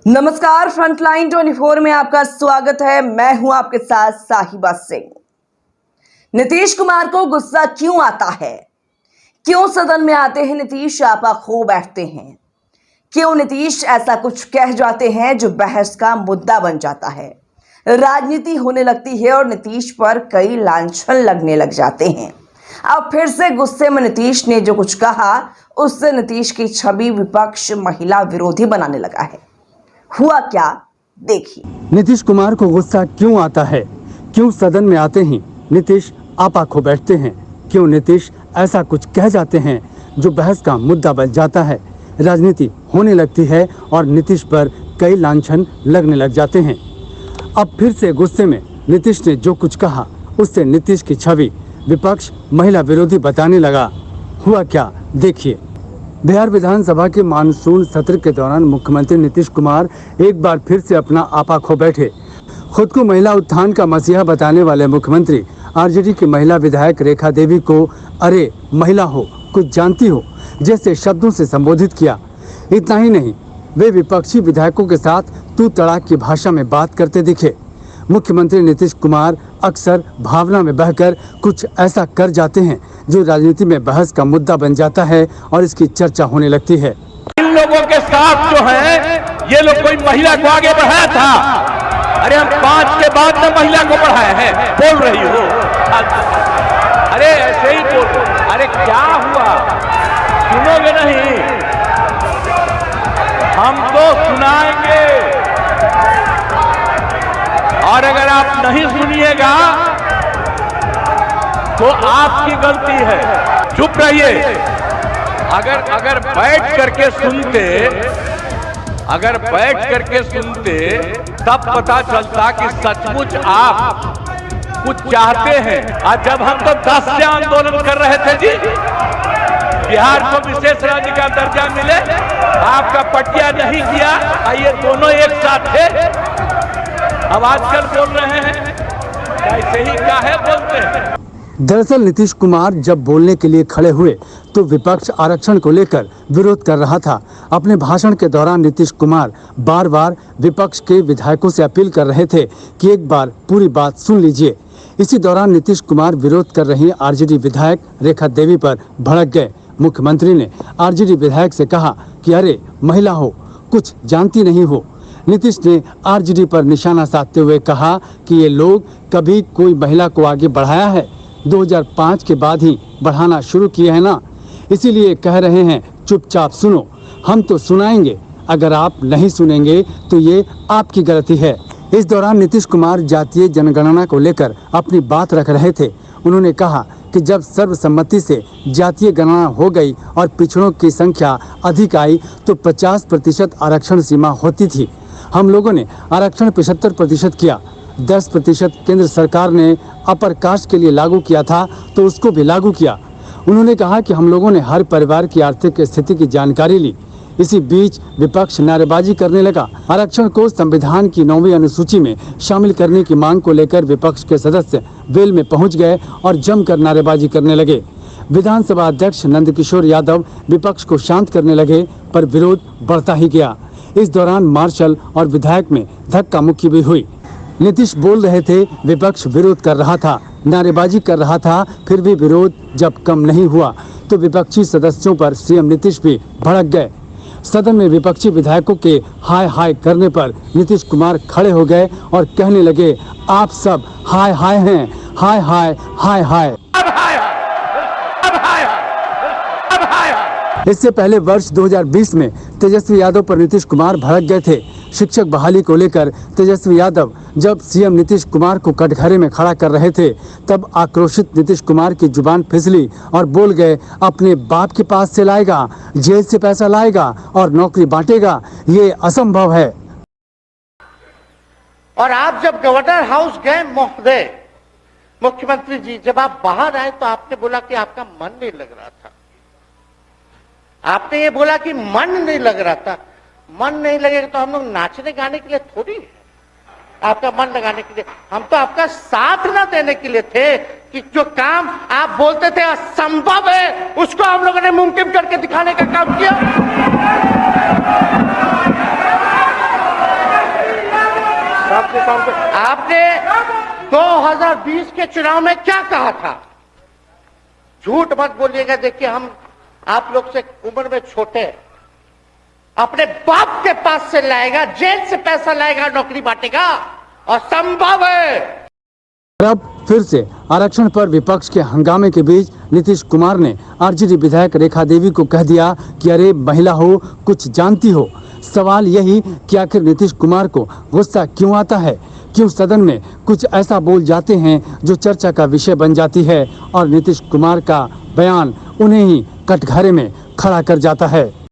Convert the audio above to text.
नमस्कार, फ्रंटलाइन 24 में आपका स्वागत है। मैं हूं आपके साथ साहिबा सिंह। नीतीश कुमार को गुस्सा क्यों आता है? क्यों सदन में आते हैं नीतीश आपा खो बैठते हैं? क्यों नीतीश ऐसा कुछ कह जाते हैं जो बहस का मुद्दा बन जाता है, राजनीति होने लगती है और नीतीश पर कई लांछन लगने लग जाते हैं। अब फिर से गुस्से में नीतीश ने जो कुछ कहा उससे नीतीश की छवि विपक्ष महिला विरोधी बनाने लगा है। हुआ क्या, देखिए। नीतीश कुमार को गुस्सा क्यों आता है? क्यों सदन में आते ही नीतीश आपा खो बैठते हैं? क्यों नीतीश ऐसा कुछ कह जाते हैं जो बहस का मुद्दा बन जाता है, राजनीति होने लगती है और नीतीश पर कई लांछन लगने लग जाते हैं। अब फिर से गुस्से में नीतीश ने जो कुछ कहा उससे नीतीश की छवि विपक्ष महिला विरोधी बताने लगा। हुआ क्या, देखिए। बिहार विधानसभा के मानसून सत्र के दौरान मुख्यमंत्री नीतीश कुमार एक बार फिर से अपना आपा खो बैठे। खुद को महिला उत्थान का मसीहा बताने वाले मुख्यमंत्री आरजेडी की महिला विधायक रेखा देवी को अरे महिला हो, कुछ जानती हो जैसे शब्दों से संबोधित किया। इतना ही नहीं, वे विपक्षी विधायकों के साथ तू तड़ाक की भाषा में बात करते दिखे। मुख्यमंत्री नीतीश कुमार अक्सर भावना में बहकर कुछ ऐसा कर जाते हैं जो राजनीति में बहस का मुद्दा बन जाता है और इसकी चर्चा होने लगती है। इन लोगों के साथ जो है ये लोग कोई महिला को आगे बढ़ाया था। अरे हम 5 के बाद में महिला को बढ़ाया है, बोल रही हो। अरे ऐसे ही बोल। अरे क्या हुआ, सुनोगे नहीं? हम तो सुनाएंगे और अगर आप नहीं सुनिएगा तो आपकी गलती है। चुप रहिए। अगर बैठ करके सुनते तब पता चलता कि सचमुच आप कुछ चाहते हैं। आज जब हम तो 10 से आंदोलन कर रहे थे जी, बिहार को विशेष राज्य का दर्जा मिले, आपका पटिया नहीं किया। ये दोनों एक साथ थे। अब आजकल बोल रहे हैं ऐसे ही क्या है बोलते हैं। दरअसल नीतीश कुमार जब बोलने के लिए खड़े हुए तो विपक्ष आरक्षण को लेकर विरोध कर रहा था। अपने भाषण के दौरान नीतीश कुमार बार बार विपक्ष के विधायकों से अपील कर रहे थे कि एक बार पूरी बात सुन लीजिए। इसी दौरान नीतीश कुमार विरोध कर रही आरजेडी विधायक रेखा देवी पर भड़क गए। मुख्यमंत्री ने आरजेडी विधायक से कहा कि अरे महिला हो, कुछ जानती नहीं हो। नीतीश ने आरजेडी पर निशाना साधते हुए कहा कि ये लोग कभी कोई महिला को आगे बढ़ाया है? 2005 के बाद ही बढ़ाना शुरू किए हैं ना, इसीलिए कह रहे हैं चुपचाप सुनो, हम तो सुनाएंगे। अगर आप नहीं सुनेंगे तो ये आपकी गलती है। इस दौरान नीतीश कुमार जातीय जनगणना को लेकर अपनी बात रख रहे थे। उन्होंने कहा कि जब सर्वसम्मति से जातीय गणना हो गई और पिछड़ों की संख्या अधिक आई तो 50% आरक्षण सीमा होती थी। हम लोगों ने आरक्षण 75% किया। 10% केंद्र सरकार ने अपर कास्ट के लिए लागू किया था तो उसको भी लागू किया। उन्होंने कहा कि हम लोगों ने हर परिवार की आर्थिक स्थिति की जानकारी ली। इसी बीच विपक्ष नारेबाजी करने लगा। आरक्षण को संविधान की 9वीं अनुसूची में शामिल करने की मांग को लेकर विपक्ष के सदस्य वेल में पहुंच गए और जमकर नारेबाजी करने लगे। विधानसभा अध्यक्ष नंदकिशोर यादव विपक्ष को शांत करने लगे, पर विरोध बढ़ता ही गया। इस दौरान मार्शल और विधायक में धक्का मुक्की भी हुई। नीतीश बोल रहे थे, विपक्ष विरोध कर रहा था, नारेबाजी कर रहा था, फिर भी विरोध जब कम नहीं हुआ तो विपक्षी सदस्यों पर सीएम नीतीश भी भड़क गए। सदन में विपक्षी विधायकों के हाय हाय करने पर नीतीश कुमार खड़े हो गए और कहने लगे, आप सब हाय हाय हैं, हाय हाय हाय हाय। इससे पहले वर्ष 2020 में तेजस्वी यादव पर नीतीश कुमार भड़क गए थे। शिक्षक बहाली को लेकर तेजस्वी यादव जब सीएम नीतीश कुमार को कटघरे में खड़ा कर रहे थे तब आक्रोशित नीतीश कुमार की जुबान फिसली और बोल गए, अपने बाप के पास से लाएगा, जेल से पैसा लाएगा और नौकरी बांटेगा, ये असंभव है। और आप जब गवर्नर हाउस गए महोदय, मुख्यमंत्री जी, जब आप बाहर आए तो आपने बोला कि आपका मन नहीं लग रहा था। आपने ये बोला कि मन नहीं लग रहा था। मन नहीं लगेगा तो हम लोग नाचने गाने के लिए थोड़ी है, आपका मन लगाने के लिए। हम तो आपका साथ ना देने के लिए थे कि जो काम आप बोलते थे असंभव है उसको हम लोगों ने मुमकिन करके दिखाने का काम किया। आपने 2020 के चुनाव में क्या कहा था? झूठ मत बोलिएगा। देखिए, हम आप लोग से उम्र में छोटे हैं। अपने बाप के पास से लाएगा, जेल से पैसा लाएगा, नौकरी बांटेगा, और संभव है। अब फिर से आरक्षण पर विपक्ष के हंगामे के बीच नीतीश कुमार ने आरजेडी विधायक रेखा देवी को कह दिया कि अरे महिला हो, कुछ जानती हो। सवाल यही कि आखिर नीतीश कुमार को गुस्सा क्यों आता है, क्यों सदन में कुछ ऐसा बोल जाते हैं जो चर्चा का विषय बन जाती है और नीतीश कुमार का बयान उन्हें ही कटघरे में खड़ा कर जाता है।